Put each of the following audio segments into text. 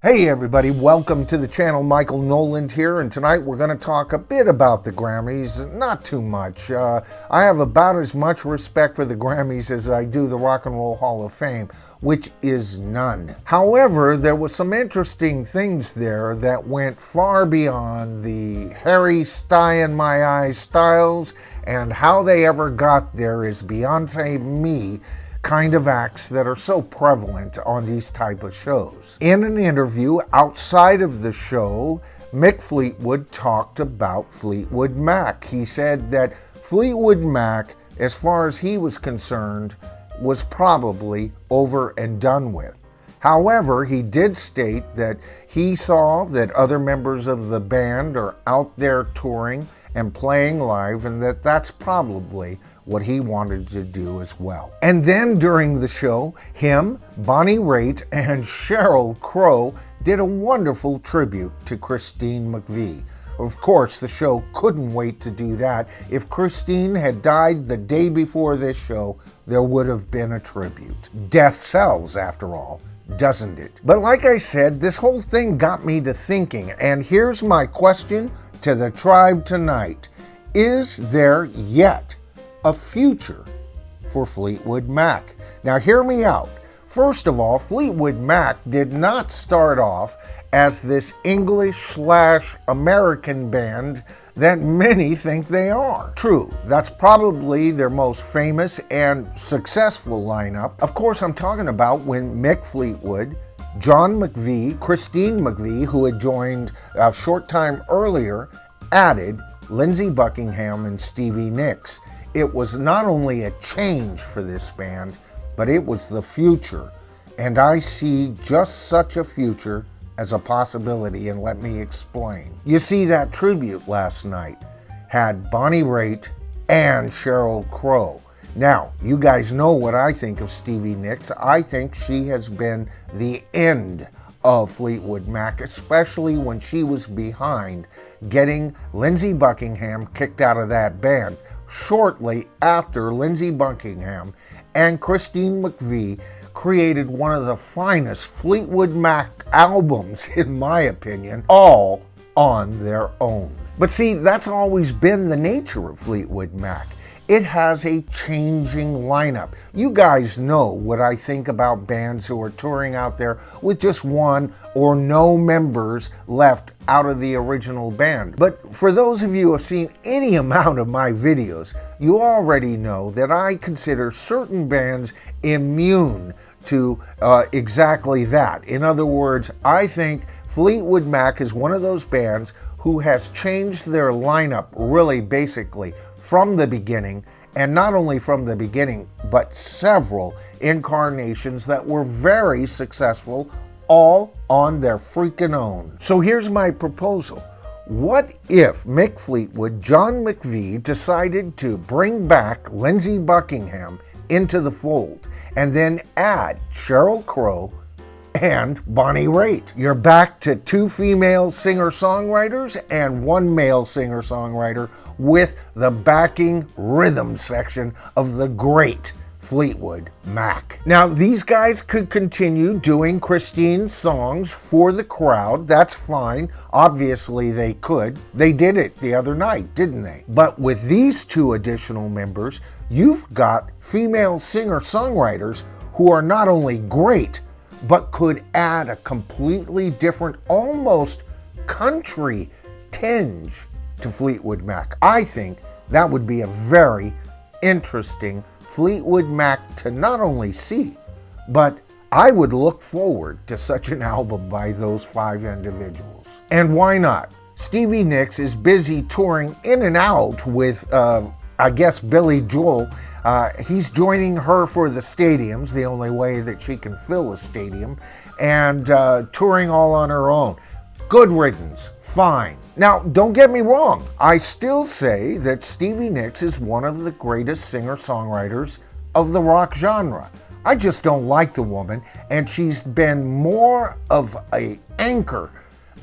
Hey everybody, welcome to the channel. Michael Noland here, and tonight we're going to talk a bit about the Grammys. Not too much. I have about as much respect for the Grammys as I do the Rock and Roll Hall of Fame, which is none. However, there was some interesting things there that went far beyond the Harry Sty in my eyes styles, and how they ever got there is Beyonce me kind of acts that are so prevalent on these type of shows. In an interview outside of the show, Mick Fleetwood talked about Fleetwood Mac. He said that Fleetwood Mac, as far as he was concerned, was probably over and done with. However, he did state that he saw that other members of the band are out there touring and playing live, and that that's probably what he wanted to do as well. And then during the show, him, Bonnie Raitt, and Sheryl Crow did a wonderful tribute to Christine McVie. Of course, the show couldn't wait to do that. If Christine had died the day before this show, there would have been a tribute. Death sells, after all, doesn't it? But like I said, this whole thing got me to thinking, and here's my question to the tribe tonight. Is there yet a future for Fleetwood Mac? Now hear me out. First of all, Fleetwood Mac did not start off as this English/American band that many think they are. True, that's probably their most famous and successful lineup. Of course, I'm talking about when Mick Fleetwood, John McVie, Christine McVie, who had joined a short time earlier, added Lindsey Buckingham and Stevie Nicks. It was not only a change for this band, but it was the future. And I see just such a future as a possibility, and let me explain. You see, that tribute last night had Bonnie Raitt and Sheryl Crow. Now, you guys know what I think of Stevie Nicks. I think she has been the end of Fleetwood Mac, especially when she was behind getting Lindsey Buckingham kicked out of that band. Shortly after, Lindsey Buckingham and Christine McVie created one of the finest Fleetwood Mac albums, in my opinion, all on their own. But see, that's always been the nature of Fleetwood Mac. It has a changing lineup. You guys know what I think about bands who are touring out there with just one or no members left out of the original band. But for those of you who have seen any amount of my videos, you already know that I consider certain bands immune to exactly that. In other words, I think Fleetwood Mac is one of those bands who has changed their lineup really basically from the beginning, and not only from the beginning, but several incarnations that were very successful, all on their freaking own. So here's my proposal. What if Mick Fleetwood, John McVie decided to bring back Lindsey Buckingham into the fold, and then add Sheryl Crow and Bonnie Raitt? You're back to two female singer-songwriters and one male singer-songwriter with the backing rhythm section of the great Fleetwood Mac. Now, these guys could continue doing Christine's songs for the crowd. That's fine. Obviously, they could. They did it the other night, didn't they? But with these two additional members, you've got female singer-songwriters who are not only great, but could add a completely different, almost country tinge to Fleetwood Mac. I think that would be a very interesting Fleetwood Mac to not only see, but I would look forward to such an album by those five individuals. And why not? Stevie Nicks is busy touring in and out with, I guess, Billy Joel. He's joining her for the stadiums, the only way that she can fill a stadium, and touring all on her own. Good riddance, fine. Now, don't get me wrong, I still say that Stevie Nicks is one of the greatest singer-songwriters of the rock genre. I just don't like the woman, and she's been more of an anchor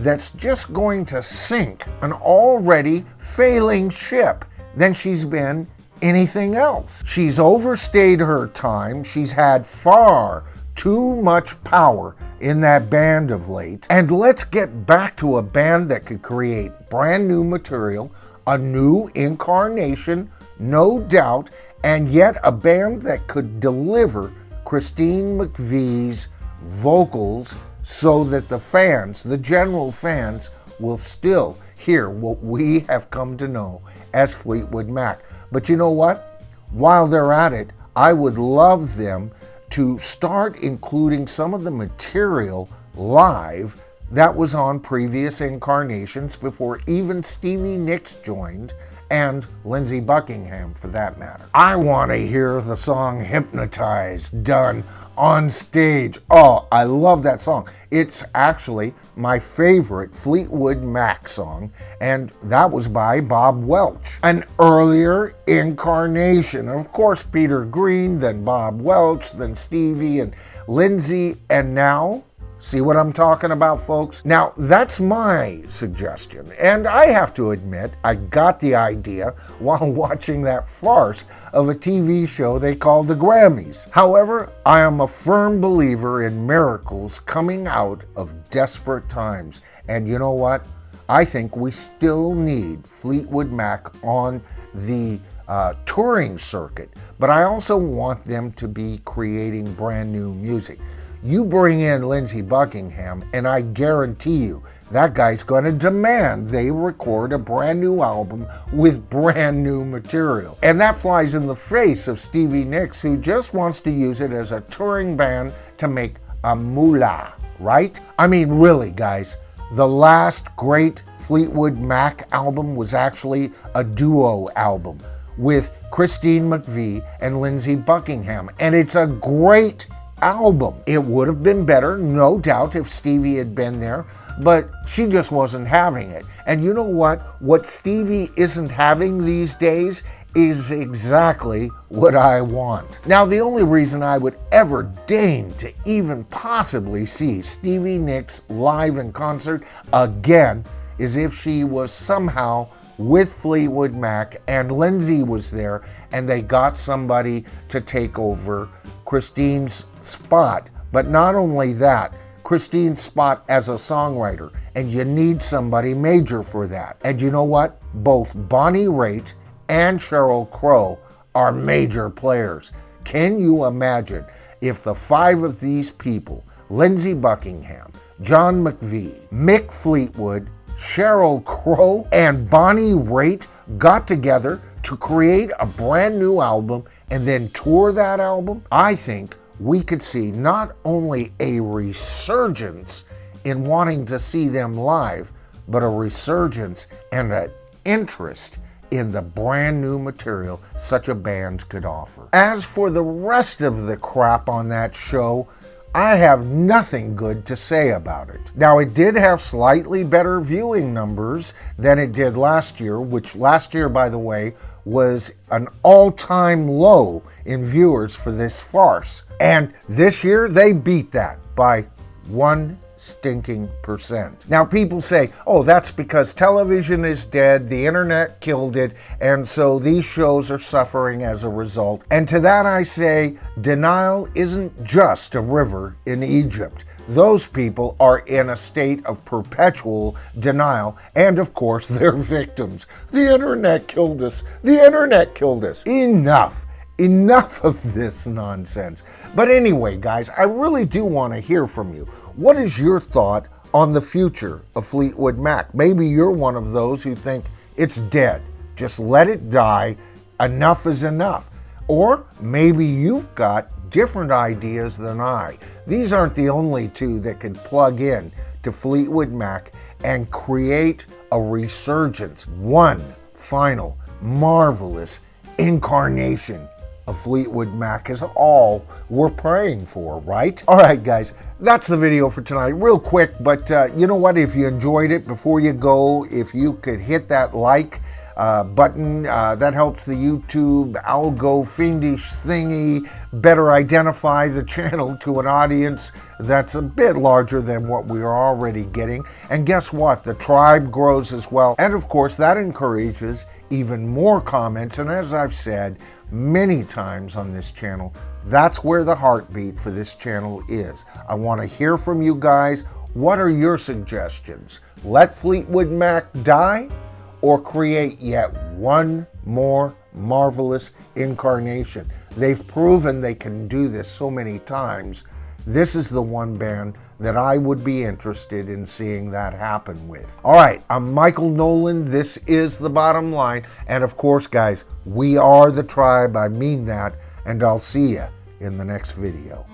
that's just going to sink an already failing ship than she's been anything else. She's overstayed her time. She's had far too much power in that band of late. And let's get back to a band that could create brand new material, a new incarnation, no doubt, and yet a band that could deliver Christine McVie's vocals so that the fans, the general fans, will still hear what we have come to know as Fleetwood Mac. But you know what? While they're at it, I would love them to start including some of the material live that was on previous incarnations before even Stevie Nicks joined, and Lindsey Buckingham for that matter. I want to hear the song Hypnotized done on stage. Oh, I love that song. It's actually my favorite Fleetwood Mac song, and that was by Bob Welch. An earlier incarnation. Of course, Peter Green, then Bob Welch, then Stevie and Lindsey, and now, see what I'm talking about, folks? Now, that's my suggestion, and I have to admit, I got the idea while watching that farce of a TV show they called the Grammys. However, I am a firm believer in miracles coming out of desperate times, and you know what? I think we still need Fleetwood Mac on the touring circuit, but I also want them to be creating brand new music. You bring in Lindsey Buckingham, and I guarantee you that guy's going to demand they record a brand new album with brand new material. And that flies in the face of Stevie Nicks, who just wants to use it as a touring band to make a moolah, right? I mean, really, guys, the last great Fleetwood Mac album was actually a duo album with Christine McVie and Lindsey Buckingham, and it's a great album. It would have been better, no doubt, if Stevie had been there, but she just wasn't having it. And you know what? What Stevie isn't having these days is exactly what I want. Now, the only reason I would ever deign to even possibly see Stevie Nicks live in concert again is if she was somehow with Fleetwood Mac and Lindsey was there and they got somebody to take over Christine's spot. But not only that, Christine's spot as a songwriter, and you need somebody major for that. And you know what? Both Bonnie Raitt and Sheryl Crow are major players. Can you imagine if the five of these people, Lindsey Buckingham, John McVie, Mick Fleetwood, Sheryl Crow, and Bonnie Raitt got together to create a brand new album and then tour that album? I think we could see not only a resurgence in wanting to see them live, but a resurgence and an interest in the brand new material such a band could offer. As for the rest of the crap on that show, I have nothing good to say about it. Now, it did have slightly better viewing numbers than it did last year, which last year, by the way, was an all-time low in viewers for this farce. And this year, they beat that by 1 stinking percent. Now, people say, oh, that's because television is dead, the internet killed it, and so these shows are suffering as a result. And to that I say, denial isn't just a river in Egypt. Those people are in a state of perpetual denial, and of course, they're victims. The internet killed us. The internet killed us. Enough of this nonsense. But anyway, guys, I really do want to hear from you. What is your thought on the future of Fleetwood Mac? Maybe you're one of those who think it's dead. Just let it die. Enough is enough. Or maybe you've got different ideas than I. These aren't the only two that could plug in to Fleetwood Mac and create a resurgence. One final, marvelous incarnation of Fleetwood Mac is all we're praying for, right? All right, guys, that's the video for tonight. Real quick, but you know what? If you enjoyed it, before you go, if you could hit that like button. That helps the YouTube algo fiendish thingy better identify the channel to an audience that's a bit larger than what we are already getting. And guess what? The tribe grows as well. And of course, that encourages even more comments. And as I've said many times on this channel, that's where the heartbeat for this channel is. I want to hear from you guys. What are your suggestions? Let Fleetwood Mac die, or create yet one more marvelous incarnation? They've proven they can do this so many times. This is the one band that I would be interested in seeing that happen with. All right, I'm Michael Nolan. This is The Bottom Line. And of course, guys, we are the tribe. I mean that. And I'll see you in the next video.